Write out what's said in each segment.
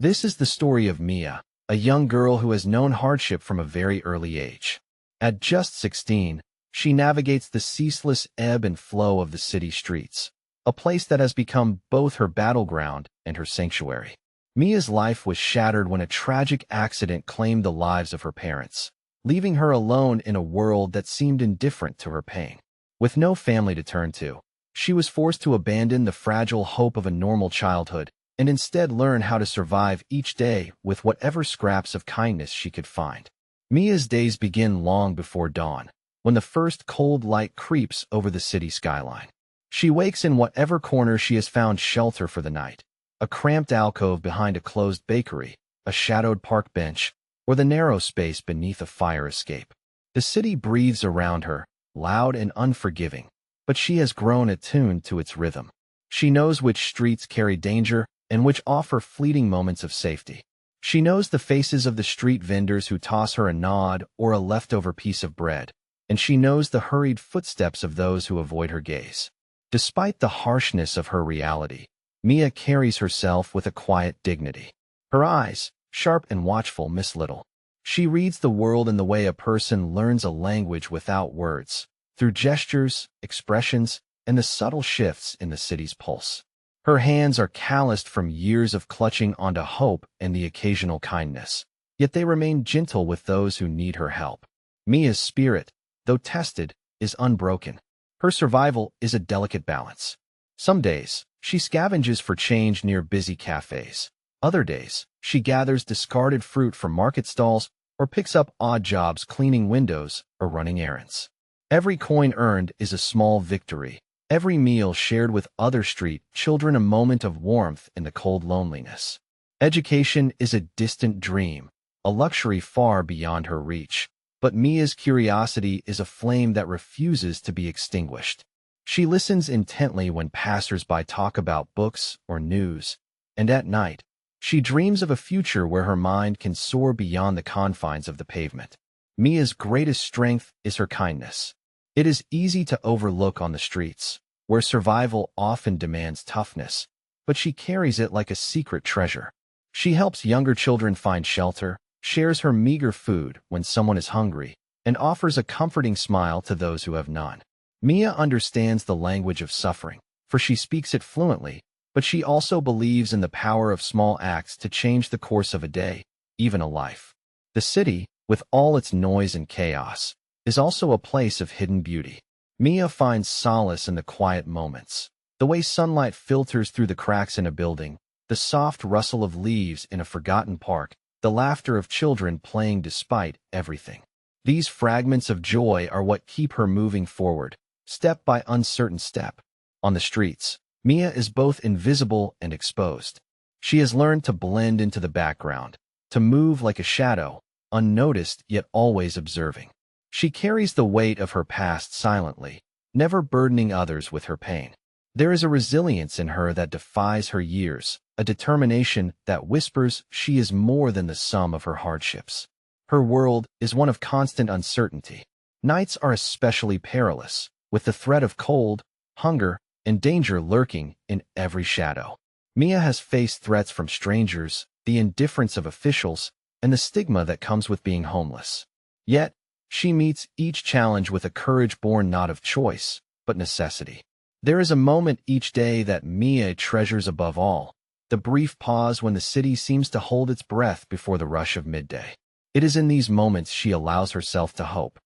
This is the story of Mia, a young girl who has known hardship from a very early age. At just 16, she navigates the ceaseless ebb and flow of the city streets, a place that has become both her battleground and her sanctuary. Mia's life was shattered when a tragic accident claimed the lives of her parents, leaving her alone in a world that seemed indifferent to her pain. With no family to turn to, she was forced to abandon the fragile hope of a normal childhood and instead learn how to survive each day with whatever scraps of kindness she could find. Mia's days begin long before dawn, when the first cold light creeps over the city skyline. She wakes in whatever corner she has found shelter for the night, a cramped alcove behind a closed bakery, a shadowed park bench, or the narrow space beneath a fire escape. The city breathes around her, loud and unforgiving, but she has grown attuned to its rhythm. She knows which streets carry danger and which offer fleeting moments of safety. She knows the faces of the street vendors who toss her a nod or a leftover piece of bread, and she knows the hurried footsteps of those who avoid her gaze. Despite the harshness of her reality, Mia carries herself with a quiet dignity. Her eyes, sharp and watchful, miss little. She reads the world in the way a person learns a language without words, through gestures, expressions, and the subtle shifts in the city's pulse. Her hands are calloused from years of clutching onto hope and the occasional kindness, yet they remain gentle with those who need her help. Mia's spirit, though tested, is unbroken. Her survival is a delicate balance. Some days, she scavenges for change near busy cafes. Other days, she gathers discarded fruit from market stalls or picks up odd jobs cleaning windows or running errands. Every coin earned is a small victory. Every meal shared with other street children a moment of warmth in the cold loneliness. Education is a distant dream, a luxury far beyond her reach. But Mia's curiosity is a flame that refuses to be extinguished. She listens intently when passers-by talk about books or news, and at night, she dreams of a future where her mind can soar beyond the confines of the pavement. Mia's greatest strength is her kindness. It is easy to overlook on the streets, where survival often demands toughness, but she carries it like a secret treasure. She helps younger children find shelter, shares her meager food when someone is hungry, and offers a comforting smile to those who have none. Mia understands the language of suffering, for she speaks it fluently, but she also believes in the power of small acts to change the course of a day, even a life. The city, with all its noise and chaos, is also a place of hidden beauty. Mia finds solace in the quiet moments, the way sunlight filters through the cracks in a building, the soft rustle of leaves in a forgotten park, the laughter of children playing despite everything. These fragments of joy are what keep her moving forward, step by uncertain step. On the streets, Mia is both invisible and exposed. She has learned to blend into the background, to move like a shadow, unnoticed yet always observing. She carries the weight of her past silently, never burdening others with her pain. There is a resilience in her that defies her years, a determination that whispers she is more than the sum of her hardships. Her world is one of constant uncertainty. Nights are especially perilous, with the threat of cold, hunger, and danger lurking in every shadow. Mia has faced threats from strangers, the indifference of officials, and the stigma that comes with being homeless. Yet, she meets each challenge with a courage born not of choice, but necessity. There is a moment each day that Mia treasures above all, the brief pause when the city seems to hold its breath before the rush of midday. It is in these moments she allows herself to hope.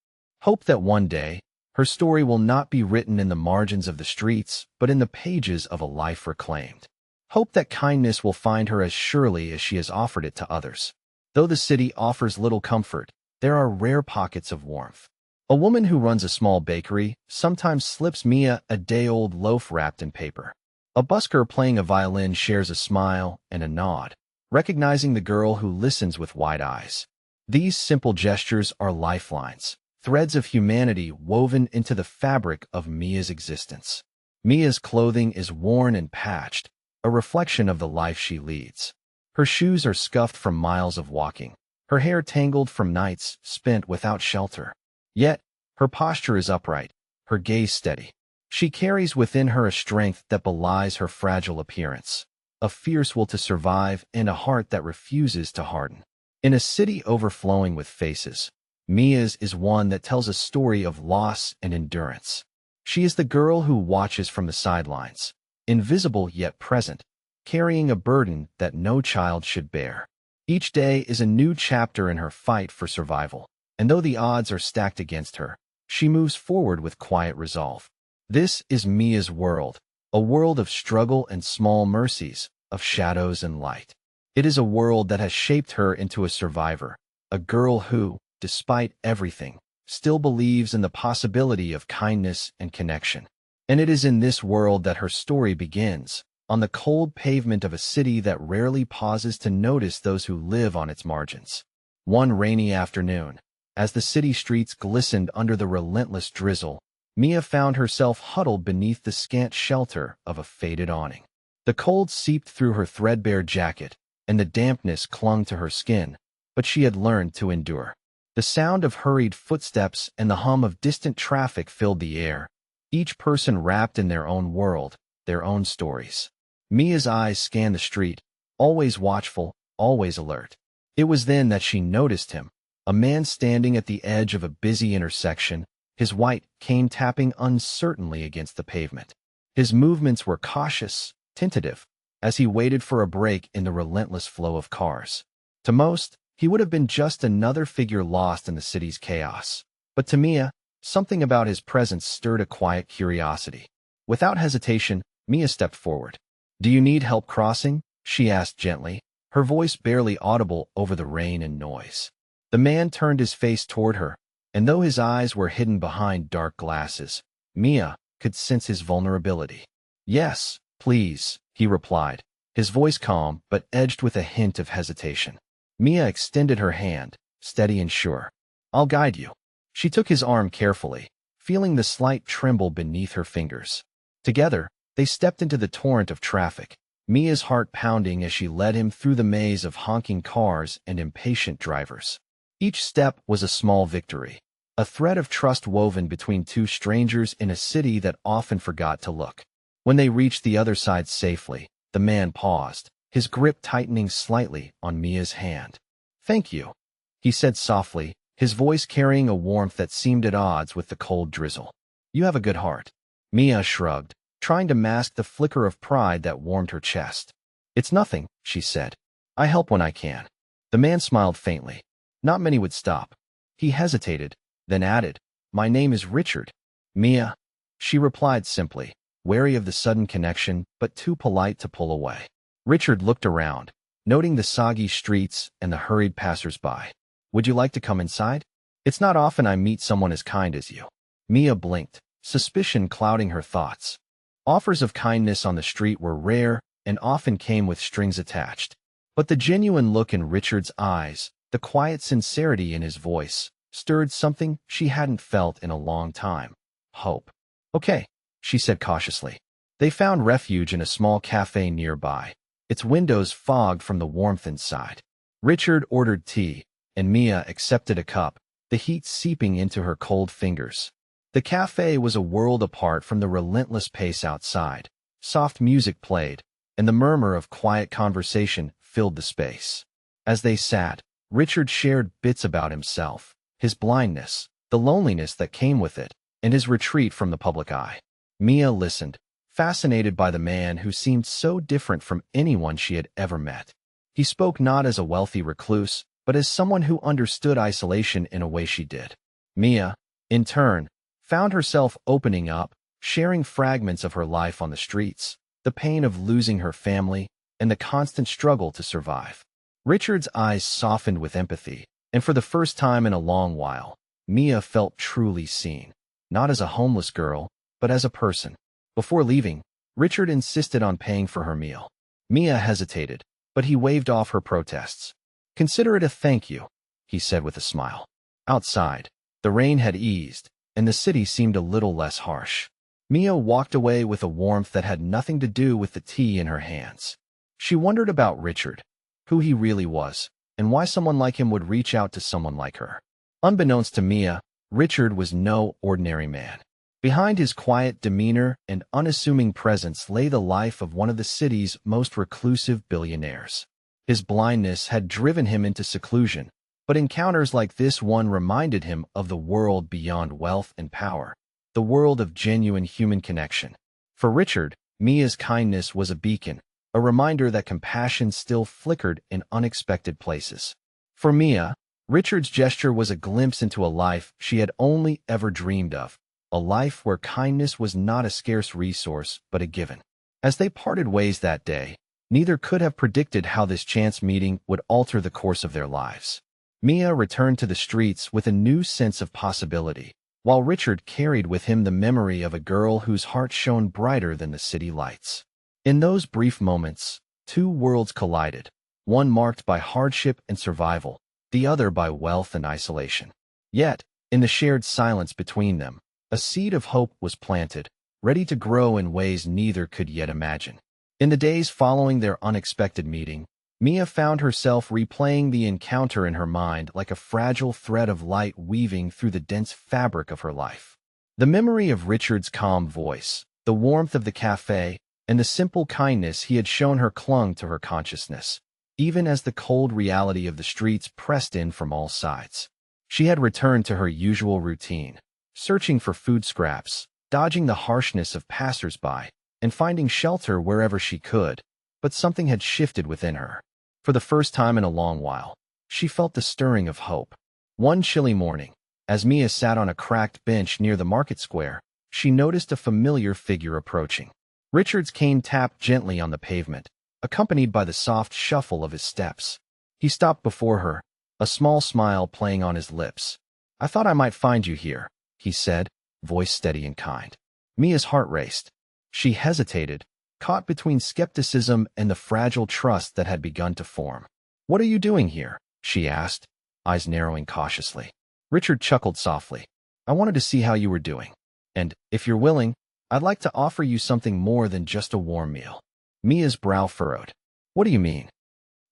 Hope that one day, her story will not be written in the margins of the streets, but in the pages of a life reclaimed. Hope that kindness will find her as surely as she has offered it to others. Though the city offers little comfort, there are rare pockets of warmth. A woman who runs a small bakery sometimes slips Mia a day-old loaf wrapped in paper. A busker playing a violin shares a smile and a nod, recognizing the girl who listens with wide eyes. These simple gestures are lifelines, threads of humanity woven into the fabric of Mia's existence. Mia's clothing is worn and patched, a reflection of the life she leads. Her shoes are scuffed from miles of walking, her hair tangled from nights spent without shelter. Yet, her posture is upright, her gaze steady. She carries within her a strength that belies her fragile appearance, a fierce will to survive, and a heart that refuses to harden. In a city overflowing with faces, Mia's is one that tells a story of loss and endurance. She is the girl who watches from the sidelines, invisible yet present, carrying a burden that no child should bear. Each day is a new chapter in her fight for survival, and though the odds are stacked against her, she moves forward with quiet resolve. This is Mia's world, a world of struggle and small mercies, of shadows and light. It is a world that has shaped her into a survivor, a girl who, despite everything, still believes in the possibility of kindness and connection. And it is in this world that her story begins, on the cold pavement of a city that rarely pauses to notice those who live on its margins. One rainy afternoon, as the city streets glistened under the relentless drizzle, Mia found herself huddled beneath the scant shelter of a faded awning. The cold seeped through her threadbare jacket, and the dampness clung to her skin, but she had learned to endure. The sound of hurried footsteps and the hum of distant traffic filled the air, each person wrapped in their own world, their own stories. Mia's eyes scanned the street, always watchful, always alert. It was then that she noticed him, a man standing at the edge of a busy intersection, his white cane tapping uncertainly against the pavement. His movements were cautious, tentative, as he waited for a break in the relentless flow of cars. To most, he would have been just another figure lost in the city's chaos. But to Mia, something about his presence stirred a quiet curiosity. Without hesitation, Mia stepped forward. "Do you need help crossing?" she asked gently, her voice barely audible over the rain and noise. The man turned his face toward her, and though his eyes were hidden behind dark glasses, Mia could sense his vulnerability. "Yes, please," he replied, his voice calm but edged with a hint of hesitation. Mia extended her hand, steady and sure. "I'll guide you." She took his arm carefully, feeling the slight tremble beneath her fingers. Together, they stepped into the torrent of traffic, Mia's heart pounding as she led him through the maze of honking cars and impatient drivers. Each step was a small victory, a thread of trust woven between two strangers in a city that often forgot to look. When they reached the other side safely, the man paused, his grip tightening slightly on Mia's hand. "Thank you," he said softly, his voice carrying a warmth that seemed at odds with the cold drizzle. "You have a good heart." Mia shrugged, trying to mask the flicker of pride that warmed her chest. "It's nothing," she said. "I help when I can." The man smiled faintly. Not many would stop. He hesitated, then added, "My name is Richard." "Mia," she replied simply, wary of the sudden connection, but too polite to pull away. Richard looked around, noting the soggy streets and the hurried passers-by. "Would you like to come inside? It's not often I meet someone as kind as you." Mia blinked, suspicion clouding her thoughts. Offers of kindness on the street were rare and often came with strings attached. But the genuine look in Richard's eyes, the quiet sincerity in his voice, stirred something she hadn't felt in a long time. Hope. "Okay," she said cautiously. They found refuge in a small cafe nearby, its windows fogged from the warmth inside. Richard ordered tea, and Mia accepted a cup, the heat seeping into her cold fingers. The cafe was a world apart from the relentless pace outside. Soft music played, and the murmur of quiet conversation filled the space. As they sat, Richard shared bits about himself, his blindness, the loneliness that came with it, and his retreat from the public eye. Mia listened, fascinated by the man who seemed so different from anyone she had ever met. He spoke not as a wealthy recluse, but as someone who understood isolation in a way she did. Mia, in turn, found herself opening up, sharing fragments of her life on the streets, the pain of losing her family, and the constant struggle to survive. Richard's eyes softened with empathy, and for the first time in a long while, Mia felt truly seen, not as a homeless girl, but as a person. Before leaving, Richard insisted on paying for her meal. Mia hesitated, but he waved off her protests. "Consider it a thank you," he said with a smile. Outside, the rain had eased, and the city seemed a little less harsh. Mia walked away with a warmth that had nothing to do with the tea in her hands. She wondered about Richard, who he really was, and why someone like him would reach out to someone like her. Unbeknownst to Mia, Richard was no ordinary man. Behind his quiet demeanor and unassuming presence lay the life of one of the city's most reclusive billionaires. His blindness had driven him into seclusion, but encounters like this one reminded him of the world beyond wealth and power, the world of genuine human connection. For Richard, Mia's kindness was a beacon, a reminder that compassion still flickered in unexpected places. For Mia, Richard's gesture was a glimpse into a life she had only ever dreamed of, a life where kindness was not a scarce resource but a given. As they parted ways that day, neither could have predicted how this chance meeting would alter the course of their lives. Mia returned to the streets with a new sense of possibility, while Richard carried with him the memory of a girl whose heart shone brighter than the city lights. In those brief moments, two worlds collided, one marked by hardship and survival, the other by wealth and isolation. Yet, in the shared silence between them, a seed of hope was planted, ready to grow in ways neither could yet imagine. In the days following their unexpected meeting, Mia found herself replaying the encounter in her mind like a fragile thread of light weaving through the dense fabric of her life. The memory of Richard's calm voice, the warmth of the cafe, and the simple kindness he had shown her clung to her consciousness, even as the cold reality of the streets pressed in from all sides. She had returned to her usual routine, searching for food scraps, dodging the harshness of passers-by, and finding shelter wherever she could, but something had shifted within her. For the first time in a long while, she felt the stirring of hope. One chilly morning, as Mia sat on a cracked bench near the market square, she noticed a familiar figure approaching. Richard's cane tapped gently on the pavement, accompanied by the soft shuffle of his steps. He stopped before her, a small smile playing on his lips. "I thought I might find you here," he said, voice steady and kind. Mia's heart raced. She hesitated, caught between skepticism and the fragile trust that had begun to form. "What are you doing here?" she asked, eyes narrowing cautiously. Richard chuckled softly. "I wanted to see how you were doing. And, if you're willing, I'd like to offer you something more than just a warm meal." Mia's brow furrowed. "What do you mean?"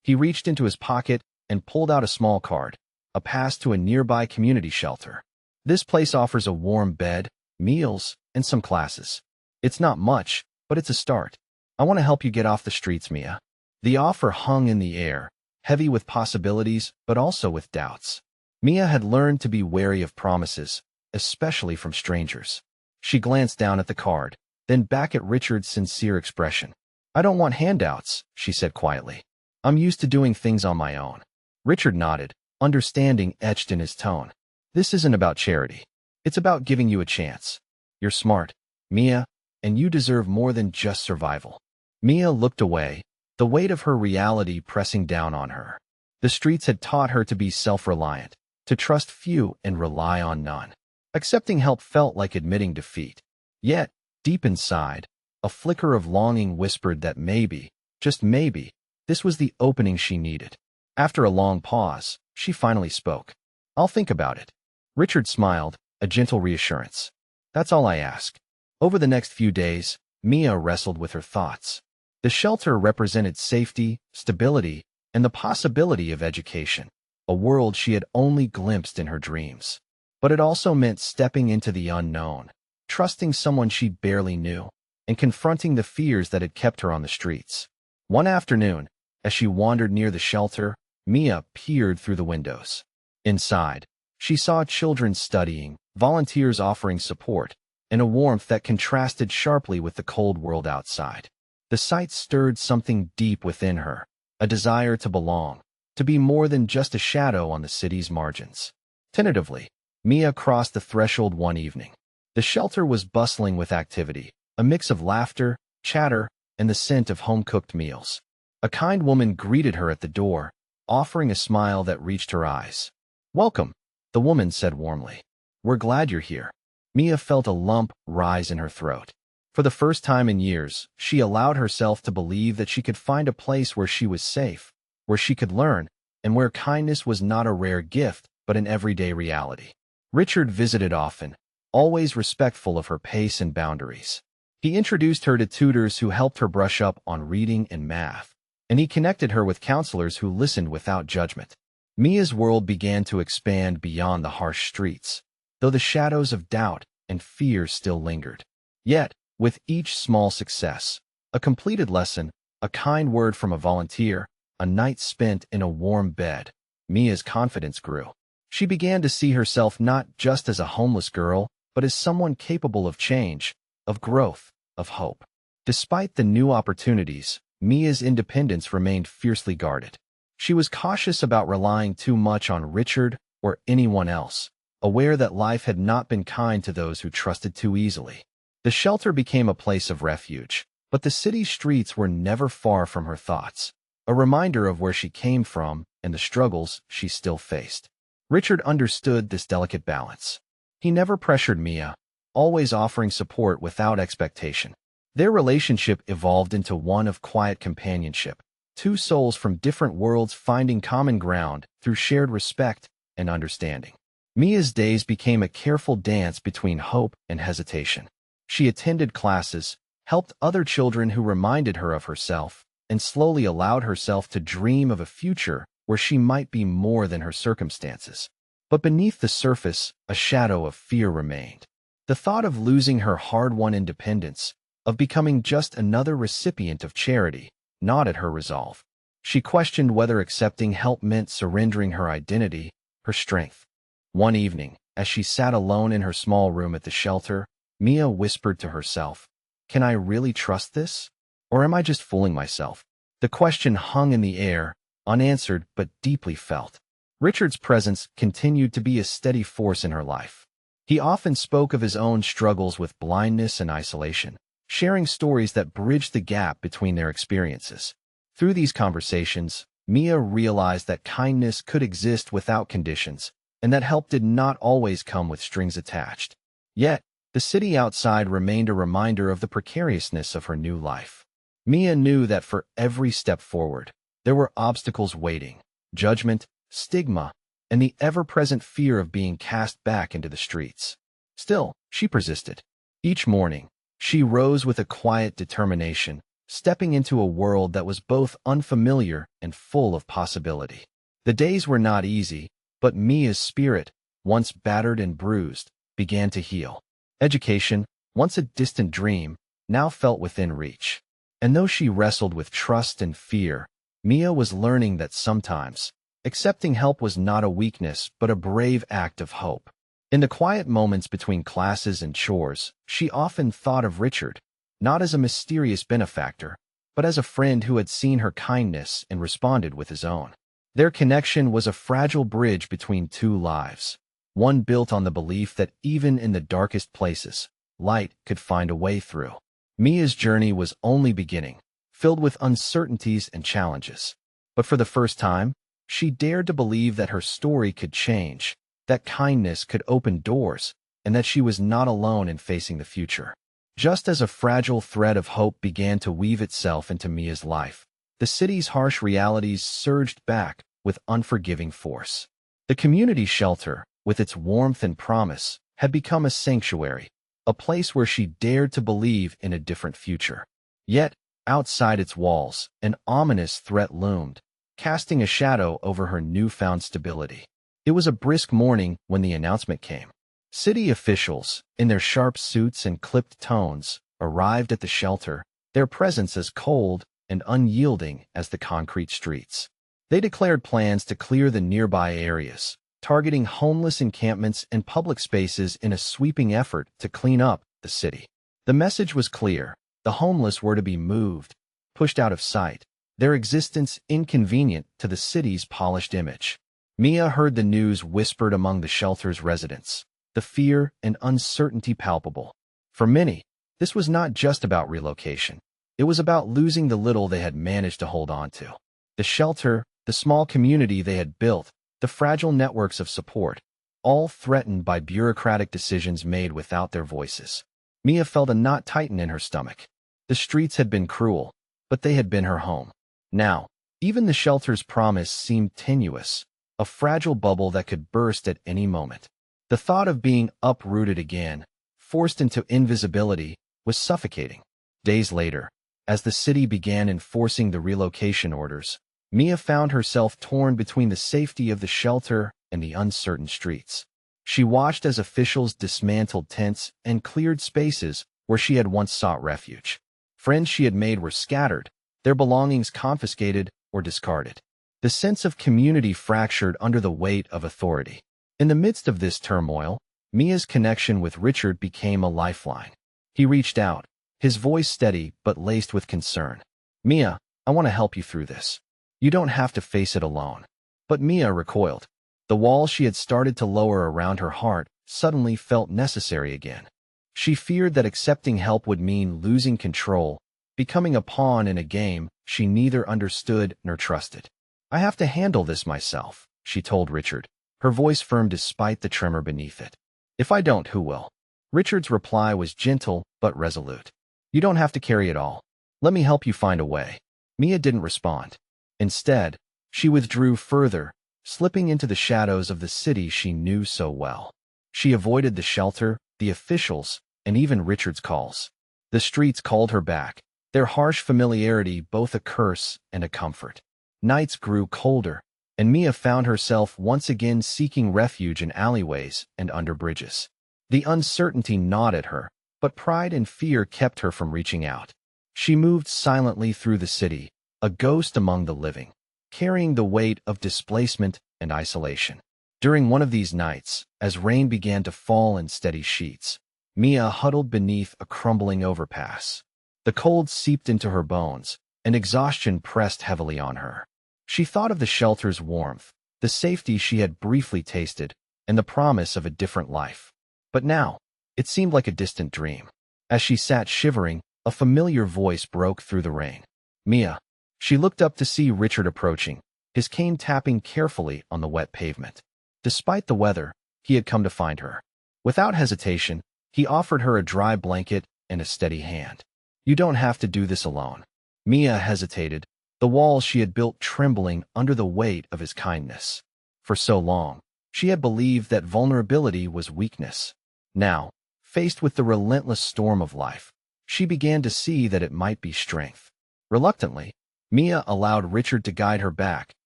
He reached into his pocket and pulled out a small card, a pass to a nearby community shelter. "This place offers a warm bed, meals, and some classes. It's not much, but it's a start. I want to help you get off the streets, Mia." The offer hung in the air, heavy with possibilities, but also with doubts. Mia had learned to be wary of promises, especially from strangers. She glanced down at the card, then back at Richard's sincere expression. "I don't want handouts," she said quietly. "I'm used to doing things on my own." Richard nodded, understanding etched in his tone. "This isn't about charity. It's about giving you a chance. You're smart, Mia, and you deserve more than just survival." Mia looked away, the weight of her reality pressing down on her. The streets had taught her to be self-reliant, to trust few and rely on none. Accepting help felt like admitting defeat. Yet, deep inside, a flicker of longing whispered that maybe, just maybe, this was the opening she needed. After a long pause, she finally spoke. "I'll think about it." Richard smiled, a gentle reassurance. "That's all I ask." Over the next few days, Mia wrestled with her thoughts. The shelter represented safety, stability, and the possibility of education, a world she had only glimpsed in her dreams. But it also meant stepping into the unknown, trusting someone she barely knew, and confronting the fears that had kept her on the streets. One afternoon, as she wandered near the shelter, Mia peered through the windows. Inside, she saw children studying, volunteers offering support, and a warmth that contrasted sharply with the cold world outside. The sight stirred something deep within her, a desire to belong, to be more than just a shadow on the city's margins. Tentatively, Mia crossed the threshold one evening. The shelter was bustling with activity, a mix of laughter, chatter, and the scent of home-cooked meals. A kind woman greeted her at the door, offering a smile that reached her eyes. "Welcome," the woman said warmly. "We're glad you're here." Mia felt a lump rise in her throat. For the first time in years, she allowed herself to believe that she could find a place where she was safe, where she could learn, and where kindness was not a rare gift, but an everyday reality. Richard visited often, always respectful of her pace and boundaries. He introduced her to tutors who helped her brush up on reading and math, and he connected her with counselors who listened without judgment. Mia's world began to expand beyond the harsh streets, though the shadows of doubt and fear still lingered. Yet, with each small success, a completed lesson, a kind word from a volunteer, a night spent in a warm bed, Mia's confidence grew. She began to see herself not just as a homeless girl, but as someone capable of change, of growth, of hope. Despite the new opportunities, Mia's independence remained fiercely guarded. She was cautious about relying too much on Richard or anyone else, aware that life had not been kind to those who trusted too easily. The shelter became a place of refuge, but the city's streets were never far from her thoughts, a reminder of where she came from and the struggles she still faced. Richard understood this delicate balance. He never pressured Mia, always offering support without expectation. Their relationship evolved into one of quiet companionship, two souls from different worlds finding common ground through shared respect and understanding. Mia's days became a careful dance between hope and hesitation. She attended classes, helped other children who reminded her of herself, and slowly allowed herself to dream of a future where she might be more than her circumstances. But beneath the surface, a shadow of fear remained. The thought of losing her hard-won independence, of becoming just another recipient of charity, gnawed at her resolve. She questioned whether accepting help meant surrendering her identity, her strength. One evening, as she sat alone in her small room at the shelter, Mia whispered to herself, "Can I really trust this? Or am I just fooling myself?" The question hung in the air, unanswered but deeply felt. Richard's presence continued to be a steady force in her life. He often spoke of his own struggles with blindness and isolation, sharing stories that bridged the gap between their experiences. Through these conversations, Mia realized that kindness could exist without conditions, and that help did not always come with strings attached. Yet, the city outside remained a reminder of the precariousness of her new life. Mia knew that for every step forward, there were obstacles waiting: judgment, stigma, and the ever-present fear of being cast back into the streets. Still, she persisted. Each morning, she rose with a quiet determination, stepping into a world that was both unfamiliar and full of possibility. The days were not easy, but Mia's spirit, once battered and bruised, began to heal. Education, once a distant dream, now felt within reach. And though she wrestled with trust and fear, Mia was learning that sometimes, accepting help was not a weakness but a brave act of hope. In the quiet moments between classes and chores, she often thought of Richard, not as a mysterious benefactor, but as a friend who had seen her kindness and responded with his own. Their connection was a fragile bridge between two lives, one built on the belief that even in the darkest places, light could find a way through. Mia's journey was only beginning, filled with uncertainties and challenges. But for the first time, she dared to believe that her story could change, that kindness could open doors, and that she was not alone in facing the future. Just as a fragile thread of hope began to weave itself into Mia's life, the city's harsh realities surged back with unforgiving force. The community shelter, with its warmth and promise, had become a sanctuary, a place where she dared to believe in a different future. Yet, outside its walls, an ominous threat loomed, casting a shadow over her newfound stability. It was a brisk morning when the announcement came. City officials, in their sharp suits and clipped tones, arrived at the shelter, their presence as cold and unyielding as the concrete streets. They declared plans to clear the nearby areas, targeting homeless encampments and public spaces in a sweeping effort to clean up the city. The message was clear: the homeless were to be moved, pushed out of sight, their existence inconvenient to the city's polished image. Mia heard the news whispered among the shelter's residents, the fear and uncertainty palpable. For many, this was not just about relocation. It was about losing the little they had managed to hold on to. The shelter, the small community they had built, the fragile networks of support, all threatened by bureaucratic decisions made without their voices. Mia felt a knot tighten in her stomach. The streets had been cruel, but they had been her home. Now, even the shelter's promise seemed tenuous, a fragile bubble that could burst at any moment. The thought of being uprooted again, forced into invisibility, was suffocating. Days later, as the city began enforcing the relocation orders, Mia found herself torn between the safety of the shelter and the uncertain streets. She watched as officials dismantled tents and cleared spaces where she had once sought refuge. Friends she had made were scattered, their belongings confiscated or discarded. The sense of community fractured under the weight of authority. In the midst of this turmoil, Mia's connection with Richard became a lifeline. He reached out, his voice steady but laced with concern. "Mia, I want to help you through this. You don't have to face it alone." But Mia recoiled. The wall she had started to lower around her heart suddenly felt necessary again. She feared that accepting help would mean losing control, becoming a pawn in a game she neither understood nor trusted. "I have to handle this myself," she told Richard, her voice firm despite the tremor beneath it. "If I don't, who will?" Richard's reply was gentle but resolute. "You don't have to carry it all. Let me help you find a way." Mia didn't respond. Instead, she withdrew further, slipping into the shadows of the city she knew so well. She avoided the shelter, the officials, and even Richard's calls. The streets called her back, their harsh familiarity both a curse and a comfort. Nights grew colder, and Mia found herself once again seeking refuge in alleyways and under bridges. The uncertainty gnawed at her, but pride and fear kept her from reaching out. She moved silently through the city, a ghost among the living, carrying the weight of displacement and isolation. During one of these nights, as rain began to fall in steady sheets, Mia huddled beneath a crumbling overpass. The cold seeped into her bones, and exhaustion pressed heavily on her. She thought of the shelter's warmth, the safety she had briefly tasted, and the promise of a different life. But now, it seemed like a distant dream. As she sat shivering, a familiar voice broke through the rain. "Mia." She looked up to see Richard approaching, his cane tapping carefully on the wet pavement. Despite the weather, he had come to find her. Without hesitation, he offered her a dry blanket and a steady hand. "You don't have to do this alone." Mia hesitated, the walls she had built trembling under the weight of his kindness. For so long, she had believed that vulnerability was weakness. Now, faced with the relentless storm of life, she began to see that it might be strength. Reluctantly, Mia allowed Richard to guide her back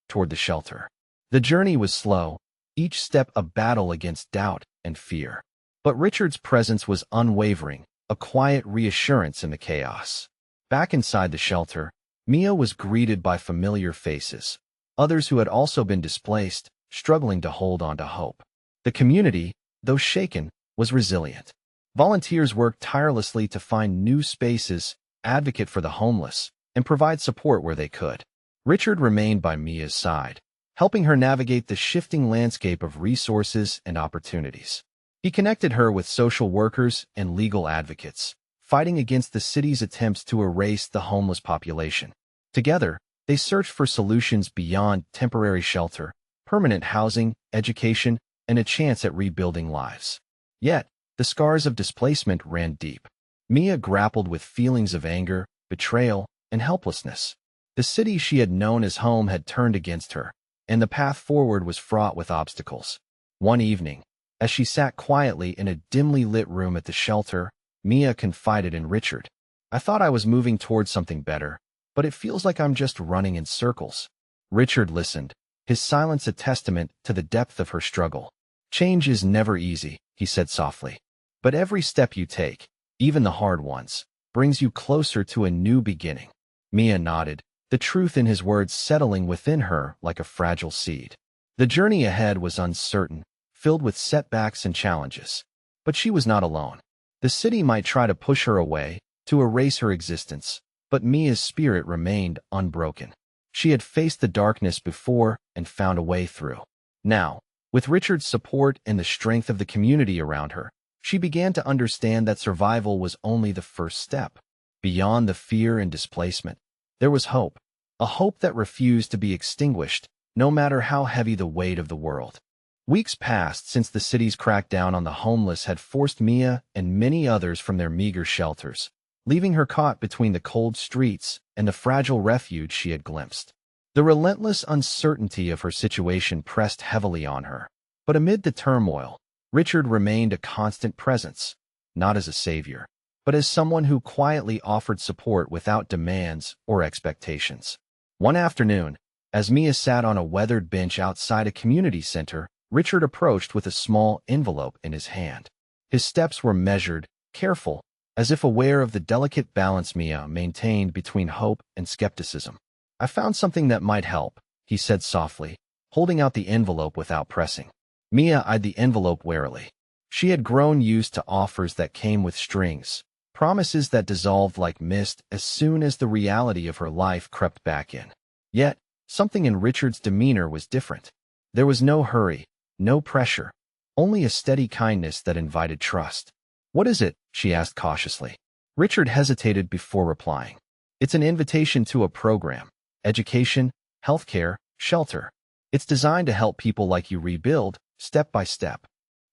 toward the shelter. The journey was slow, each step a battle against doubt and fear. But Richard's presence was unwavering, a quiet reassurance in the chaos. Back inside the shelter, Mia was greeted by familiar faces, others who had also been displaced, struggling to hold on to hope. The community, though shaken, was resilient. Volunteers worked tirelessly to find new spaces, advocate for the homeless, and provide support where they could. Richard remained by Mia's side, helping her navigate the shifting landscape of resources and opportunities. He connected her with social workers and legal advocates, fighting against the city's attempts to erase the homeless population. Together, they searched for solutions beyond temporary shelter, permanent housing, education, and a chance at rebuilding lives. Yet, the scars of displacement ran deep. Mia grappled with feelings of anger, betrayal, and helplessness. The city she had known as home had turned against her, and the path forward was fraught with obstacles. One evening, as she sat quietly in a dimly lit room at the shelter, Mia confided in Richard. "I thought I was moving towards something better, but it feels like I'm just running in circles." Richard listened, his silence a testament to the depth of her struggle. "Change is never easy," he said softly. "But every step you take, even the hard ones, brings you closer to a new beginning." Mia nodded, the truth in his words settling within her like a fragile seed. The journey ahead was uncertain, filled with setbacks and challenges. But she was not alone. The city might try to push her away, to erase her existence, but Mia's spirit remained unbroken. She had faced the darkness before and found a way through. Now, with Richard's support and the strength of the community around her, she began to understand that survival was only the first step. Beyond the fear and displacement, there was hope, a hope that refused to be extinguished, no matter how heavy the weight of the world. Weeks passed since the city's crackdown on the homeless had forced Mia and many others from their meager shelters, leaving her caught between the cold streets and the fragile refuge she had glimpsed. The relentless uncertainty of her situation pressed heavily on her. But amid the turmoil, Richard remained a constant presence, not as a savior, but as someone who quietly offered support without demands or expectations. One afternoon, as Mia sat on a weathered bench outside a community center, Richard approached with a small envelope in his hand. His steps were measured, careful, as if aware of the delicate balance Mia maintained between hope and skepticism. "I found something that might help," he said softly, holding out the envelope without pressing. Mia eyed the envelope warily. She had grown used to offers that came with strings, promises that dissolved like mist as soon as the reality of her life crept back in. Yet, something in Richard's demeanor was different. There was no hurry, no pressure, only a steady kindness that invited trust. "What is it?" she asked cautiously. Richard hesitated before replying. "It's an invitation to a program. Education, healthcare, shelter. It's designed to help people like you rebuild, step by step."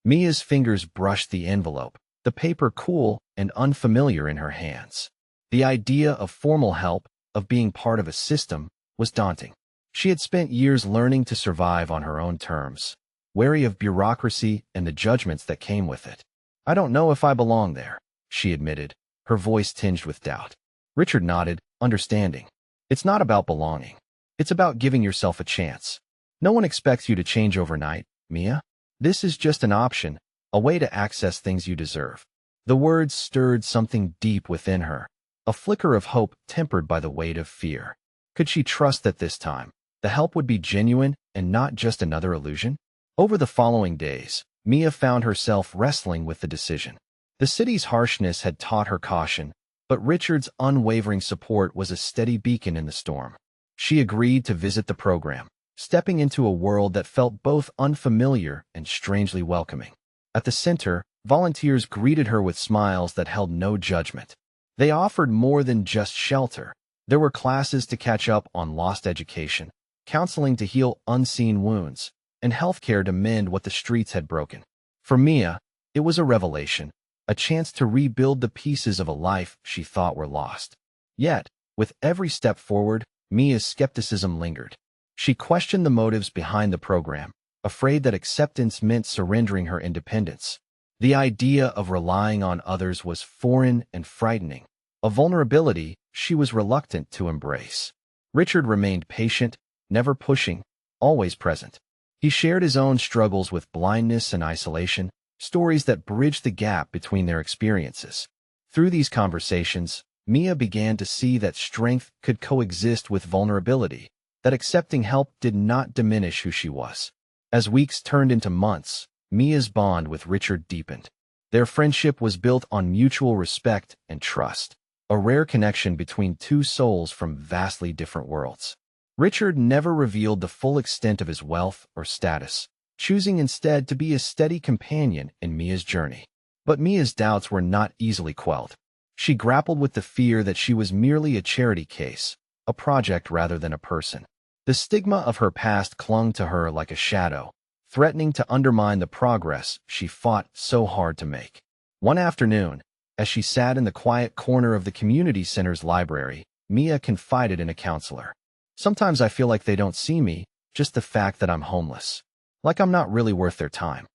Mia's fingers brushed the envelope, the paper cool and unfamiliar in her hands. The idea of formal help, of being part of a system, was daunting. She had spent years learning to survive on her own terms, wary of bureaucracy and the judgments that came with it. "I don't know if I belong there," she admitted, her voice tinged with doubt. Richard nodded, understanding. "It's not about belonging. It's about giving yourself a chance. No one expects you to change overnight, Mia. This is just an option, a way to access things you deserve." The words stirred something deep within her, a flicker of hope tempered by the weight of fear. Could she trust that this time, the help would be genuine and not just another illusion? Over the following days, Mia found herself wrestling with the decision. The city's harshness had taught her caution, but Richard's unwavering support was a steady beacon in the storm. She agreed to visit the program, stepping into a world that felt both unfamiliar and strangely welcoming. At the center, volunteers greeted her with smiles that held no judgment. They offered more than just shelter. There were classes to catch up on lost education, counseling to heal unseen wounds, and healthcare to mend what the streets had broken. For Mia, it was a revelation, a chance to rebuild the pieces of a life she thought were lost. Yet, with every step forward, Mia's skepticism lingered. She questioned the motives behind the program, afraid that acceptance meant surrendering her independence. The idea of relying on others was foreign and frightening, a vulnerability she was reluctant to embrace. Richard remained patient, never pushing, always present. He shared his own struggles with blindness and isolation, stories that bridged the gap between their experiences. Through these conversations, Mia began to see that strength could coexist with vulnerability, that accepting help did not diminish who she was. As weeks turned into months, Mia's bond with Richard deepened. Their friendship was built on mutual respect and trust, a rare connection between two souls from vastly different worlds. Richard never revealed the full extent of his wealth or status, choosing instead to be a steady companion in Mia's journey. But Mia's doubts were not easily quelled. She grappled with the fear that she was merely a charity case, a project rather than a person. The stigma of her past clung to her like a shadow, threatening to undermine the progress she fought so hard to make. One afternoon, as she sat in the quiet corner of the community center's library, Mia confided in a counselor. "Sometimes I feel like they don't see me, just the fact that I'm homeless. Like I'm not really worth their time."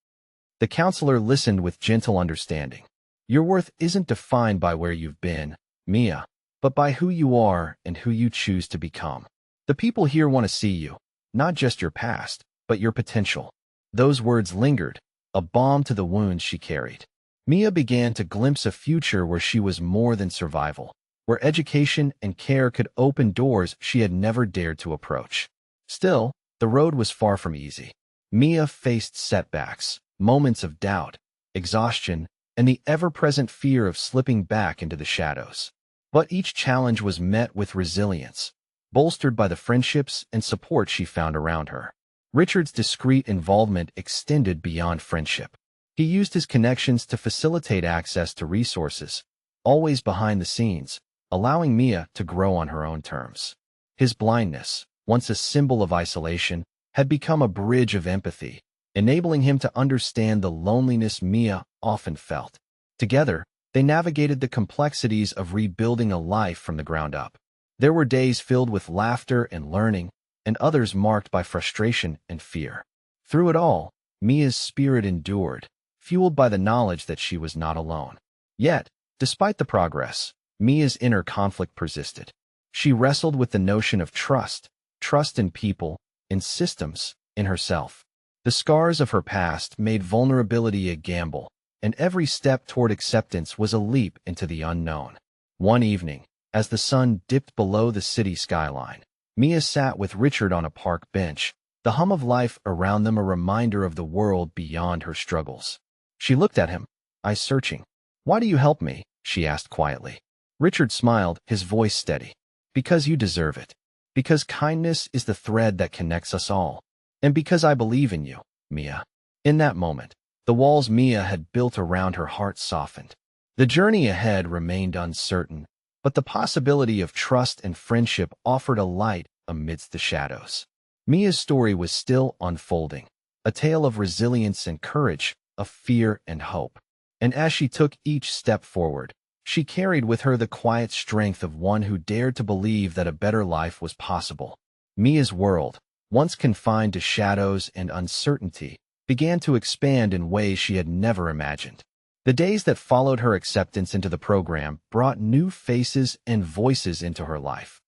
The counselor listened with gentle understanding. "Your worth isn't defined by where you've been, Mia, but by who you are and who you choose to become. The people here want to see you, not just your past, but your potential." Those words lingered, a balm to the wounds she carried. Mia began to glimpse a future where she was more than survival, where education and care could open doors she had never dared to approach. Still, the road was far from easy. Mia faced setbacks, moments of doubt, exhaustion, and the ever-present fear of slipping back into the shadows. But each challenge was met with resilience, bolstered by the friendships and support she found around her. Richard's discreet involvement extended beyond friendship. He used his connections to facilitate access to resources, always behind the scenes, allowing Mia to grow on her own terms. His blindness, once a symbol of isolation, had become a bridge of empathy, enabling him to understand the loneliness Mia often felt. Together, they navigated the complexities of rebuilding a life from the ground up. There were days filled with laughter and learning, and others marked by frustration and fear. Through it all, Mia's spirit endured, fueled by the knowledge that she was not alone. Yet, despite the progress, Mia's inner conflict persisted. She wrestled with the notion of trust in people, in systems, in herself. The scars of her past made vulnerability a gamble, and every step toward acceptance was a leap into the unknown. One evening, as the sun dipped below the city skyline, Mia sat with Richard on a park bench, the hum of life around them a reminder of the world beyond her struggles. She looked at him, eyes searching. "Why do you help me?" she asked quietly. Richard smiled, his voice steady. "Because you deserve it. Because kindness is the thread that connects us all. And because I believe in you, Mia." In that moment, the walls Mia had built around her heart softened. The journey ahead remained uncertain, but the possibility of trust and friendship offered a light amidst the shadows. Mia's story was still unfolding, a tale of resilience and courage, of fear and hope. And as she took each step forward, she carried with her the quiet strength of one who dared to believe that a better life was possible. Mia's world, once confined to shadows and uncertainty, began to expand in ways she had never imagined. The days that followed her acceptance into the program brought new faces and voices into her life.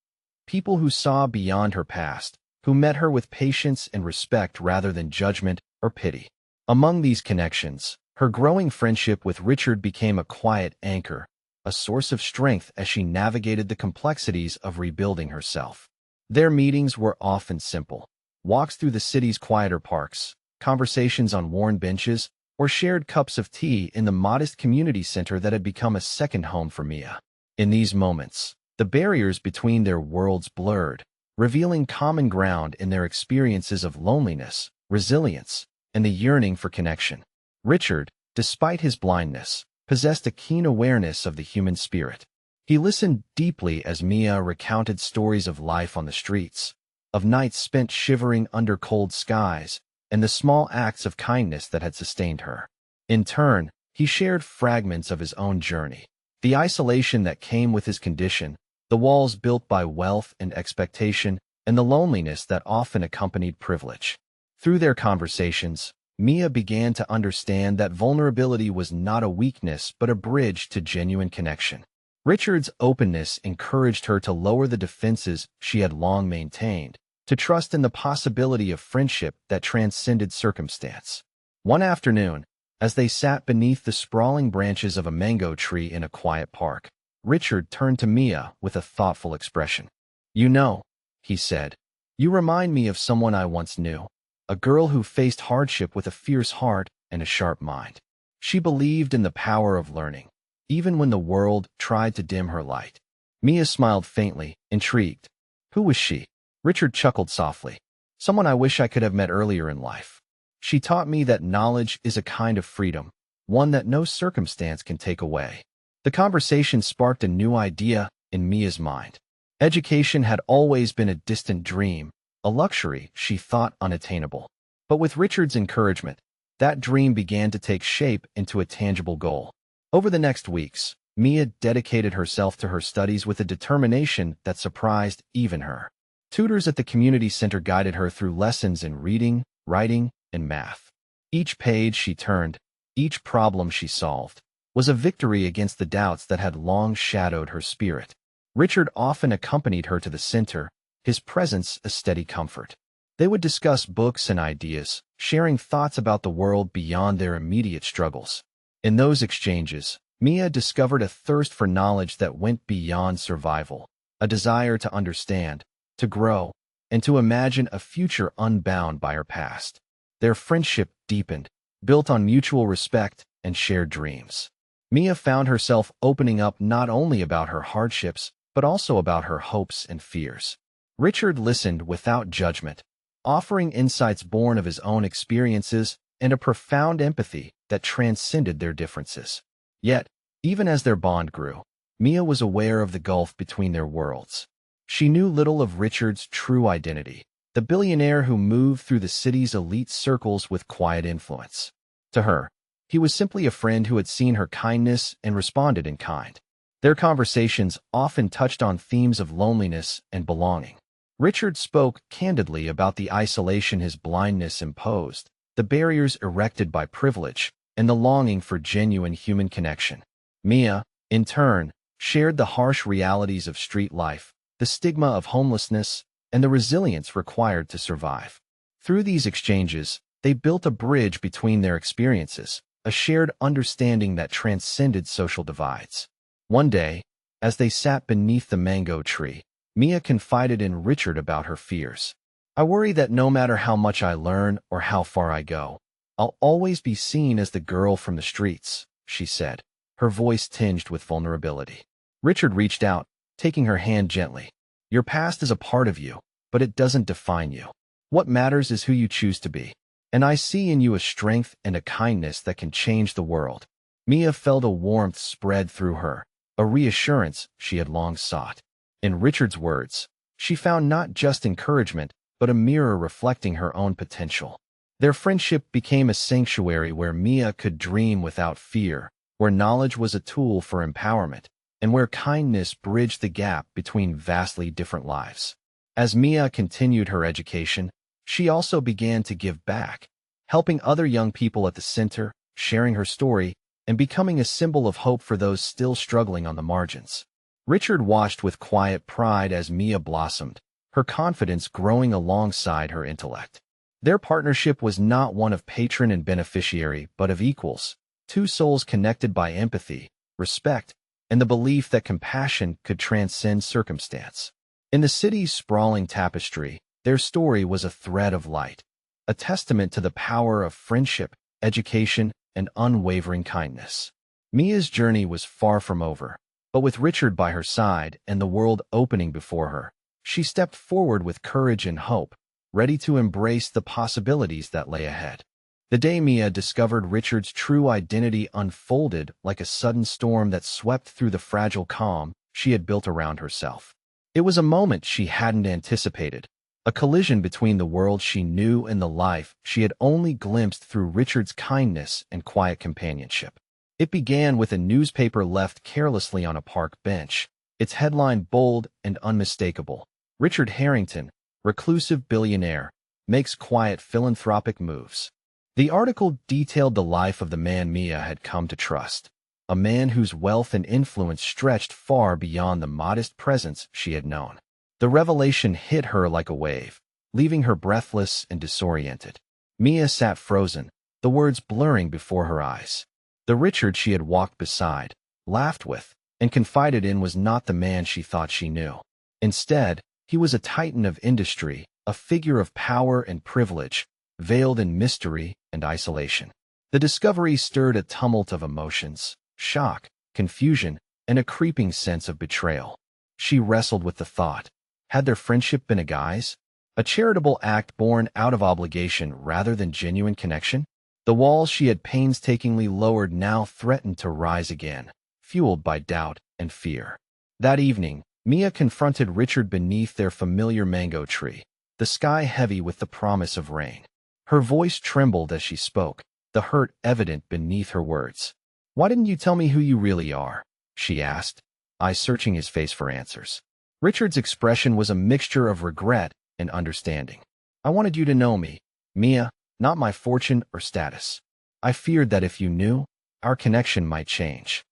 People who saw beyond her past, who met her with patience and respect rather than judgment or pity. Among these connections, her growing friendship with Richard became a quiet anchor, a source of strength as she navigated the complexities of rebuilding herself. Their meetings were often simple: walks through the city's quieter parks, conversations on worn benches, or shared cups of tea in the modest community center that had become a second home for Mia. In these moments, the barriers between their worlds blurred, revealing common ground in their experiences of loneliness, resilience, and the yearning for connection. Richard, despite his blindness, possessed a keen awareness of the human spirit. He listened deeply as Mia recounted stories of life on the streets, of nights spent shivering under cold skies, and the small acts of kindness that had sustained her. In turn, he shared fragments of his own journey, the isolation that came with his condition, the walls built by wealth and expectation, and the loneliness that often accompanied privilege. Through their conversations, Mia began to understand that vulnerability was not a weakness but a bridge to genuine connection. Richard's openness encouraged her to lower the defenses she had long maintained, to trust in the possibility of friendship that transcended circumstance. One afternoon, as they sat beneath the sprawling branches of a mango tree in a quiet park, Richard turned to Mia with a thoughtful expression. "You know," he said, "you remind me of someone I once knew, a girl who faced hardship with a fierce heart and a sharp mind. She believed in the power of learning, even when the world tried to dim her light." Mia smiled faintly, intrigued. "Who was she?" Richard chuckled softly. "Someone I wish I could have met earlier in life. She taught me that knowledge is a kind of freedom, one that no circumstance can take away." The conversation sparked a new idea in Mia's mind. Education had always been a distant dream, a luxury she thought unattainable. But with Richard's encouragement, that dream began to take shape into a tangible goal. Over the next weeks, Mia dedicated herself to her studies with a determination that surprised even her. Tutors at the community center guided her through lessons in reading, writing, and math. Each page she turned, each problem she solved, was a victory against the doubts that had long shadowed her spirit. Richard often accompanied her to the center, his presence a steady comfort. They would discuss books and ideas, sharing thoughts about the world beyond their immediate struggles. In those exchanges, Mia discovered a thirst for knowledge that went beyond survival, a desire to understand, to grow, and to imagine a future unbound by her past. Their friendship deepened, built on mutual respect and shared dreams. Mia found herself opening up not only about her hardships, but also about her hopes and fears. Richard listened without judgment, offering insights born of his own experiences and a profound empathy that transcended their differences. Yet, even as their bond grew, Mia was aware of the gulf between their worlds. She knew little of Richard's true identity, the billionaire who moved through the city's elite circles with quiet influence. To her, he was simply a friend who had seen her kindness and responded in kind. Their conversations often touched on themes of loneliness and belonging. Richard spoke candidly about the isolation his blindness imposed, the barriers erected by privilege, and the longing for genuine human connection. Mia, in turn, shared the harsh realities of street life, the stigma of homelessness, and the resilience required to survive. Through these exchanges, They built a bridge between their experiences, a shared understanding that transcended social divides. One day, as they sat beneath the mango tree, Mia confided in Richard about her fears. "I worry that no matter how much I learn or how far I go, I'll always be seen as the girl from the streets," she said, her voice tinged with vulnerability. Richard reached out, taking her hand gently. "Your past is a part of you, but it doesn't define you. What matters is who you choose to be. And I see in you a strength and a kindness that can change the world." Mia felt a warmth spread through her, a reassurance she had long sought. In Richard's words, she found not just encouragement, but a mirror reflecting her own potential. Their friendship became a sanctuary where Mia could dream without fear, where knowledge was a tool for empowerment, and where kindness bridged the gap between vastly different lives. As Mia continued her education, she also began to give back, helping other young people at the center, sharing her story, and becoming a symbol of hope for those still struggling on the margins. Richard watched with quiet pride as Mia blossomed, her confidence growing alongside her intellect. Their partnership was not one of patron and beneficiary, but of equals, two souls connected by empathy, respect, and the belief that compassion could transcend circumstance. In the city's sprawling tapestry, their story was a thread of light, a testament to the power of friendship, education, and unwavering kindness. Mia's journey was far from over, but with Richard by her side and the world opening before her, she stepped forward with courage and hope, ready to embrace the possibilities that lay ahead. The day Mia discovered Richard's true identity unfolded like a sudden storm that swept through the fragile calm she had built around herself. It was a moment she hadn't anticipated, a collision between the world she knew and the life she had only glimpsed through Richard's kindness and quiet companionship. It began with a newspaper left carelessly on a park bench, its headline bold and unmistakable: "Richard Harrington, reclusive billionaire, makes quiet philanthropic moves." The article detailed the life of the man Mia had come to trust, a man whose wealth and influence stretched far beyond the modest presence she had known. The revelation hit her like a wave, leaving her breathless and disoriented. Mia sat frozen, the words blurring before her eyes. The Richard she had walked beside, laughed with, and confided in was not the man she thought she knew. Instead, he was a titan of industry, a figure of power and privilege, veiled in mystery and isolation. The discovery stirred a tumult of emotions: shock, confusion, and a creeping sense of betrayal. She wrestled with the thought: had their friendship been a guise? A charitable act born out of obligation rather than genuine connection? The walls she had painstakingly lowered now threatened to rise again, fueled by doubt and fear. That evening, Mia confronted Richard beneath their familiar mango tree, the sky heavy with the promise of rain. Her voice trembled as she spoke, the hurt evident beneath her words. "Why didn't you tell me who you really are?" she asked, eyes searching his face for answers. Richard's expression was a mixture of regret and understanding. "I wanted you to know me, Mia, not my fortune or status. I feared that if you knew, our connection might change."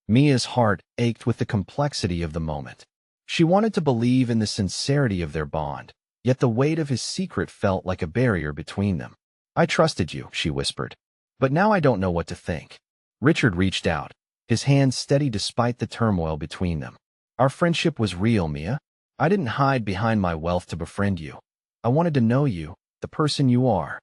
Mia's heart ached with the complexity of the moment. She wanted to believe in the sincerity of their bond, yet the weight of his secret felt like a barrier between them. "I trusted you," she whispered, "but now I don't know what to think." Richard reached out, his hand steady despite the turmoil between them. "Our friendship was real, Mia. I didn't hide behind my wealth to befriend you. I wanted to know you, the person you are."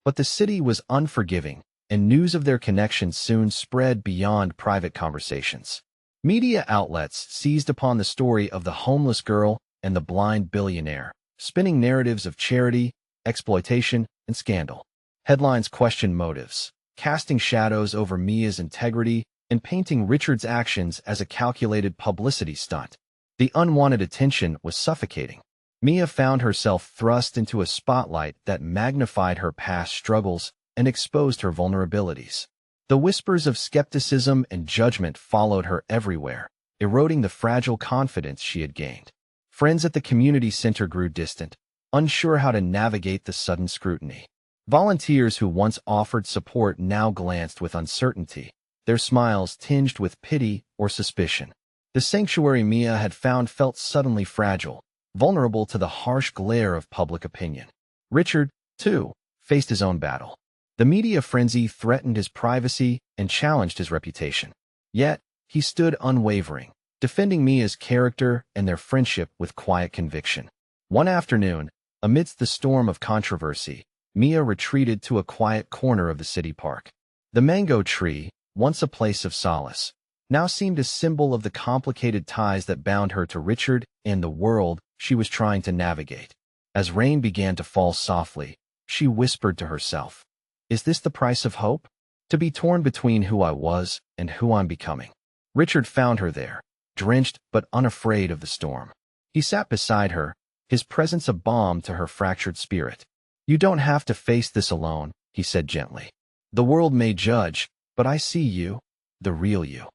But the city was unforgiving, and news of their connection soon spread beyond private conversations. Media outlets seized upon the story of the homeless girl and the blind billionaire, spinning narratives of charity, exploitation, and scandal. Headlines questioned motives, casting shadows over Mia's integrity and painting Richard's actions as a calculated publicity stunt. The unwanted attention was suffocating. Mia found herself thrust into a spotlight that magnified her past struggles and exposed her vulnerabilities. The whispers of skepticism and judgment followed her everywhere, eroding the fragile confidence she had gained. Friends at the community center grew distant, unsure how to navigate the sudden scrutiny. Volunteers who once offered support now glanced with uncertainty, their smiles tinged with pity or suspicion. The sanctuary Mia had found felt suddenly fragile, vulnerable to the harsh glare of public opinion. Richard, too, faced his own battle. The media frenzy threatened his privacy and challenged his reputation. Yet, he stood unwavering, defending Mia's character and their friendship with quiet conviction. One afternoon, amidst the storm of controversy, Mia retreated to a quiet corner of the city park. The mango tree, once a place of solace, now seemed a symbol of the complicated ties that bound her to Richard and the world she was trying to navigate. As rain began to fall softly, she whispered to herself, "Is this the price of hope? To be torn between who I was and who I'm becoming." Richard found her there, drenched but unafraid of the storm. He sat beside her, his presence a balm to her fractured spirit. "You don't have to face this alone," he said gently. "The world may judge, but I see you, the real you."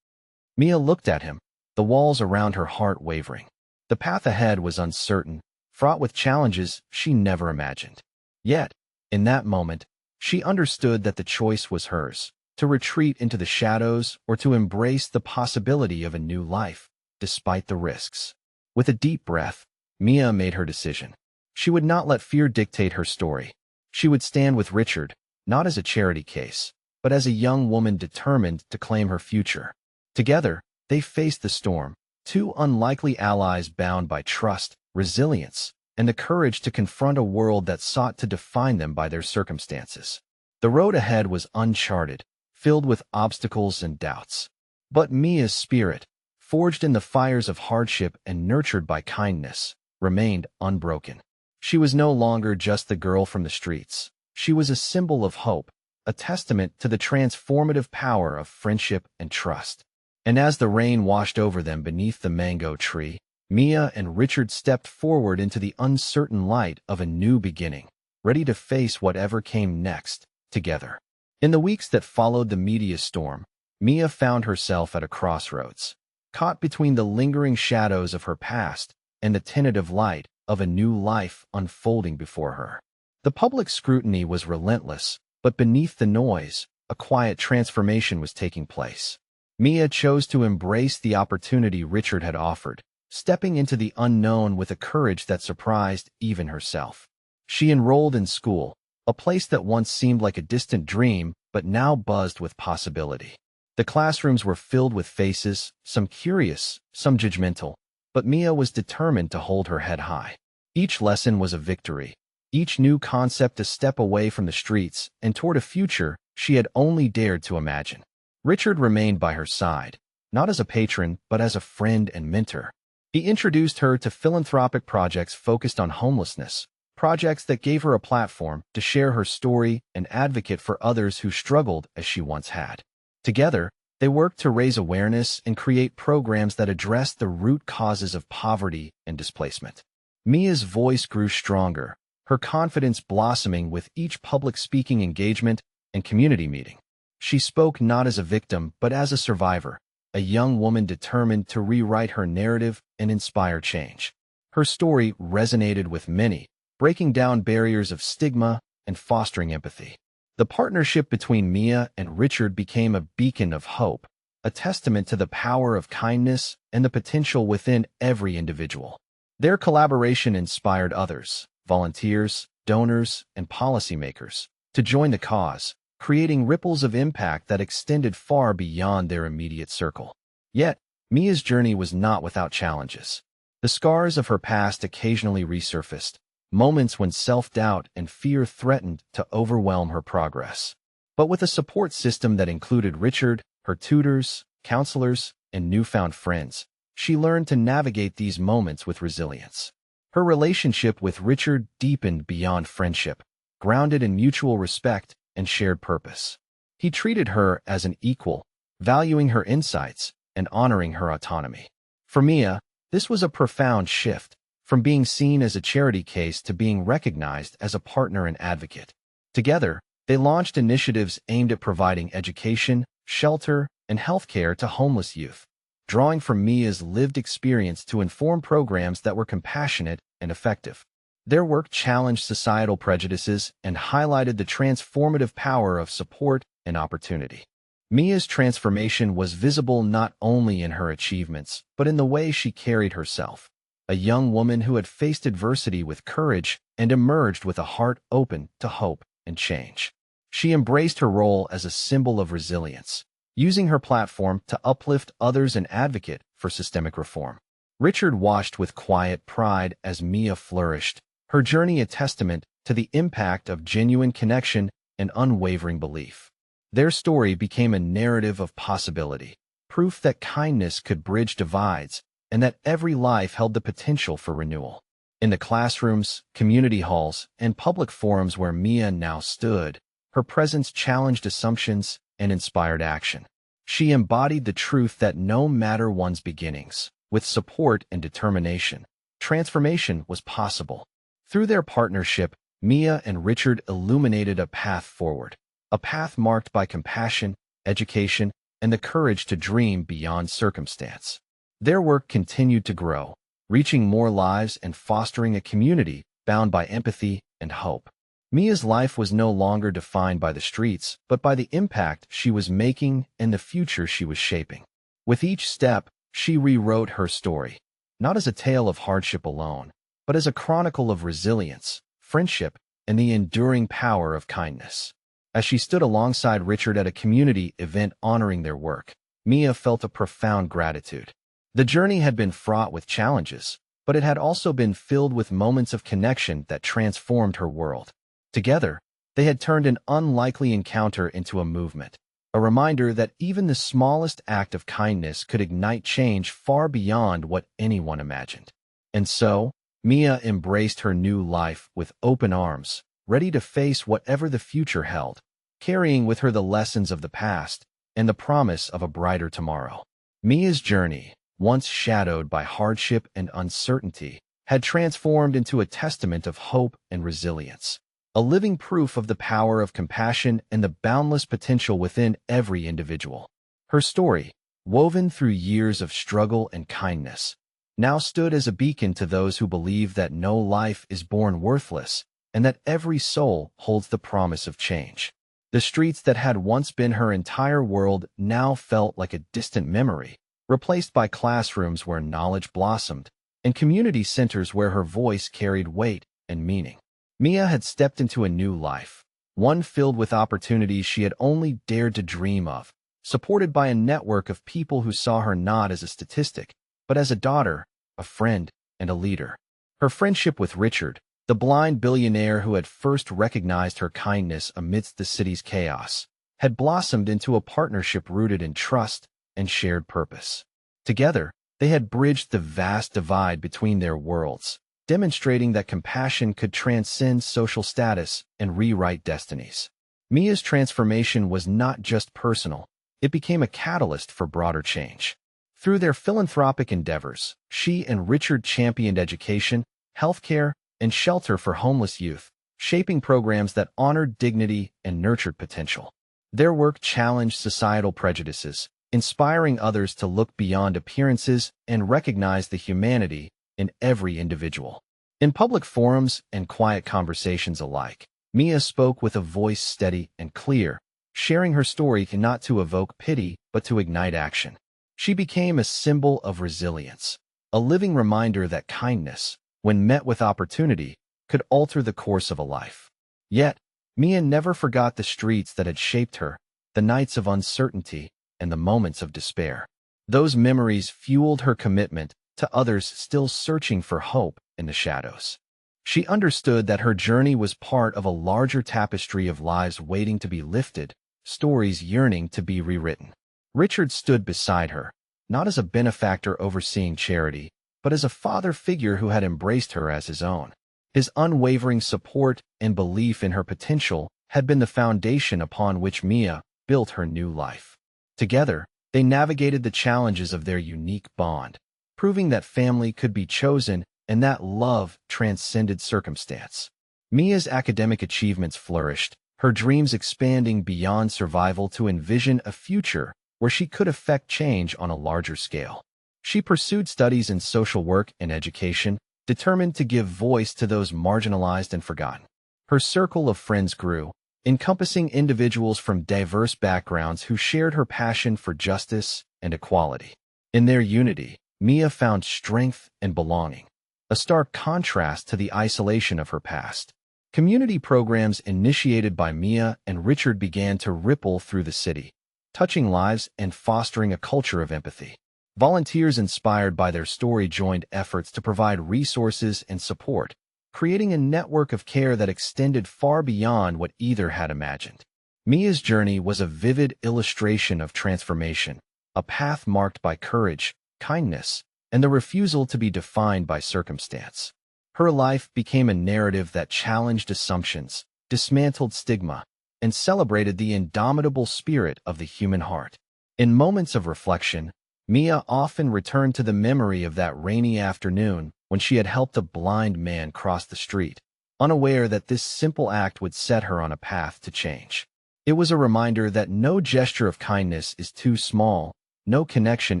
Mia looked at him, the walls around her heart wavering. The path ahead was uncertain, fraught with challenges she never imagined. Yet, in that moment, she understood that the choice was hers, to retreat into the shadows or to embrace the possibility of a new life, despite the risks. With a deep breath, Mia made her decision. She would not let fear dictate her story. She would stand with Richard, not as a charity case, but as a young woman determined to claim her future. Together, they faced the storm, two unlikely allies bound by trust, resilience, and the courage to confront a world that sought to define them by their circumstances. The road ahead was uncharted, filled with obstacles and doubts. But Mia's spirit, forged in the fires of hardship and nurtured by kindness, remained unbroken. She was no longer just the girl from the streets. She was a symbol of hope, a testament to the transformative power of friendship and trust. And as the rain washed over them beneath the mango tree, Mia and Richard stepped forward into the uncertain light of a new beginning, ready to face whatever came next, together. In the weeks that followed the media storm, Mia found herself at a crossroads, caught between the lingering shadows of her past and the tentative light of a new life unfolding before her. The public scrutiny was relentless, but beneath the noise, a quiet transformation was taking place. Mia chose to embrace the opportunity Richard had offered, stepping into the unknown with a courage that surprised even herself. She enrolled in school, a place that once seemed like a distant dream but now buzzed with possibility. The classrooms were filled with faces, some curious, some judgmental, but Mia was determined to hold her head high. Each lesson was a victory, each new concept a step away from the streets and toward a future she had only dared to imagine. Richard remained by her side, not as a patron, but as a friend and mentor. He introduced her to philanthropic projects focused on homelessness, projects that gave her a platform to share her story and advocate for others who struggled as she once had. Together, they worked to raise awareness and create programs that addressed the root causes of poverty and displacement. Mia's voice grew stronger, her confidence blossoming with each public speaking engagement and community meeting. She spoke not as a victim, but as a survivor, a young woman determined to rewrite her narrative and inspire change. Her story resonated with many, breaking down barriers of stigma and fostering empathy. The partnership between Mia and Richard became a beacon of hope, a testament to the power of kindness and the potential within every individual. Their collaboration inspired others, volunteers, donors, and policymakers, to join the cause, creating ripples of impact that extended far beyond their immediate circle. Yet, Mia's journey was not without challenges. The scars of her past occasionally resurfaced, moments when self-doubt and fear threatened to overwhelm her progress. But with a support system that included Richard, her tutors, counselors, and newfound friends, she learned to navigate these moments with resilience. Her relationship with Richard deepened beyond friendship, grounded in mutual respect and shared purpose. He treated her as an equal, valuing her insights and honoring her autonomy. For Mia, this was a profound shift, from being seen as a charity case to being recognized as a partner and advocate. Together, they launched initiatives aimed at providing education, shelter, and healthcare to homeless youth, drawing from Mia's lived experience to inform programs that were compassionate and effective. Their work challenged societal prejudices and highlighted the transformative power of support and opportunity. Mia's transformation was visible not only in her achievements, but in the way she carried herself. A young woman who had faced adversity with courage and emerged with a heart open to hope, and change. She embraced her role as a symbol of resilience, using her platform to uplift others and advocate for systemic reform. Richard watched with quiet pride as Mia flourished, her journey a testament to the impact of genuine connection and unwavering belief. Their story became a narrative of possibility, proof that kindness could bridge divides and that every life held the potential for renewal. In the classrooms, community halls, and public forums where Mia now stood, her presence challenged assumptions and inspired action. She embodied the truth that no matter one's beginnings, with support and determination, transformation was possible. Through their partnership, Mia and Richard illuminated a path forward, a path marked by compassion, education, and the courage to dream beyond circumstance. Their work continued to grow, reaching more lives and fostering a community bound by empathy and hope. Mia's life was no longer defined by the streets, but by the impact she was making and the future she was shaping. With each step, she rewrote her story, not as a tale of hardship alone, but as a chronicle of resilience, friendship, and the enduring power of kindness. As she stood alongside Richard at a community event honoring their work, Mia felt a profound gratitude. The journey had been fraught with challenges, but it had also been filled with moments of connection that transformed her world. Together, they had turned an unlikely encounter into a movement, a reminder that even the smallest act of kindness could ignite change far beyond what anyone imagined. And so, Mia embraced her new life with open arms, ready to face whatever the future held, carrying with her the lessons of the past and the promise of a brighter tomorrow. Mia's journey, once shadowed by hardship and uncertainty, had transformed into a testament of hope and resilience, a living proof of the power of compassion and the boundless potential within every individual. Her story, woven through years of struggle and kindness, now stood as a beacon to those who believe that no life is born worthless and that every soul holds the promise of change. The streets that had once been her entire world now felt like a distant memory, replaced by classrooms where knowledge blossomed and community centers where her voice carried weight and meaning. Mia had stepped into a new life, one filled with opportunities she had only dared to dream of, supported by a network of people who saw her not as a statistic, but as a daughter, a friend, and a leader. Her friendship with Richard, the blind billionaire who had first recognized her kindness amidst the city's chaos, had blossomed into a partnership rooted in trust and shared purpose. Together, they had bridged the vast divide between their worlds, demonstrating that compassion could transcend social status and rewrite destinies. Mia's transformation was not just personal, it became a catalyst for broader change. Through their philanthropic endeavors, she and Richard championed education, healthcare, and shelter for homeless youth, shaping programs that honored dignity and nurtured potential. Their work challenged societal prejudices, inspiring others to look beyond appearances and recognize the humanity in every individual. In public forums and quiet conversations alike, Mia spoke with a voice steady and clear, sharing her story not to evoke pity but to ignite action. She became a symbol of resilience, a living reminder that kindness, when met with opportunity, could alter the course of a life. Yet, Mia never forgot the streets that had shaped her, the nights of uncertainty, and the moments of despair. Those memories fueled her commitment to others still searching for hope in the shadows. She understood that her journey was part of a larger tapestry of lives waiting to be lifted, stories yearning to be rewritten. Richard stood beside her, not as a benefactor overseeing charity, but as a father figure who had embraced her as his own. His unwavering support and belief in her potential had been the foundation upon which Mia built her new life. Together, they navigated the challenges of their unique bond, proving that family could be chosen and that love transcended circumstance. Mia's academic achievements flourished, her dreams expanding beyond survival to envision a future where she could affect change on a larger scale. She pursued studies in social work and education, determined to give voice to those marginalized and forgotten. Her circle of friends grew, encompassing individuals from diverse backgrounds who shared her passion for justice and equality. In their unity, Mia found strength and belonging, a stark contrast to the isolation of her past. Community programs initiated by Mia and Richard began to ripple through the city, touching lives and fostering a culture of empathy. Volunteers inspired by their story joined efforts to provide resources and support, creating a network of care that extended far beyond what either had imagined. Mia's journey was a vivid illustration of transformation, a path marked by courage, kindness, and the refusal to be defined by circumstance. Her life became a narrative that challenged assumptions, dismantled stigma, and celebrated the indomitable spirit of the human heart. In moments of reflection, Mia often returned to the memory of that rainy afternoon when she had helped a blind man cross the street, unaware that this simple act would set her on a path to change. It was a reminder that no gesture of kindness is too small, no connection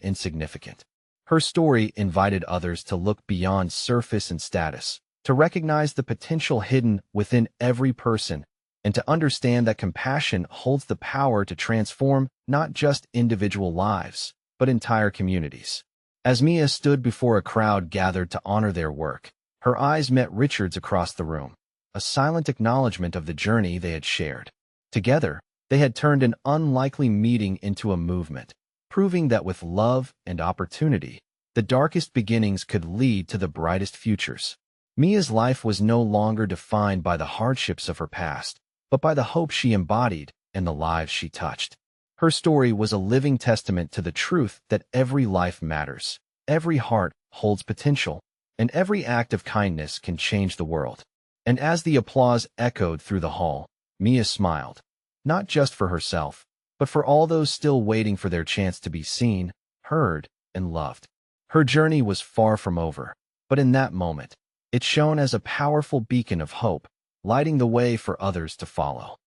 insignificant. Her story invited others to look beyond surface and status, to recognize the potential hidden within every person, and to understand that compassion holds the power to transform not just individual lives, but entire communities. As Mia stood before a crowd gathered to honor their work, her eyes met Richard's across the room, a silent acknowledgement of the journey they had shared. Together, they had turned an unlikely meeting into a movement, proving that with love and opportunity, the darkest beginnings could lead to the brightest futures. Mia's life was no longer defined by the hardships of her past, but by the hope she embodied and the lives she touched. Her story was a living testament to the truth that every life matters, every heart holds potential, and every act of kindness can change the world. And as the applause echoed through the hall, Mia smiled, not just for herself, but for all those still waiting for their chance to be seen, heard, and loved. Her journey was far from over, but in that moment, it shone as a powerful beacon of hope, lighting the way for others to follow.